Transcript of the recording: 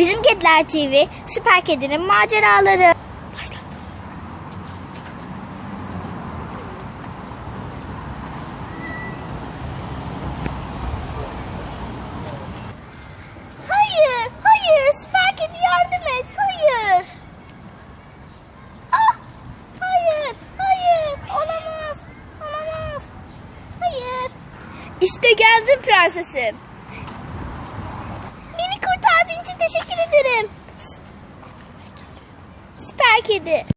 Bizim Kediler TV, Süper Kedi'nin maceraları. Başlattım. Hayır, hayır, Süper Kedi yardım et, hayır. Ah, hayır, hayır, olamaz, olamaz, hayır. İşte geldim prensesim. Beni kurtardığın için teşekkür ederim. Süper Kedi.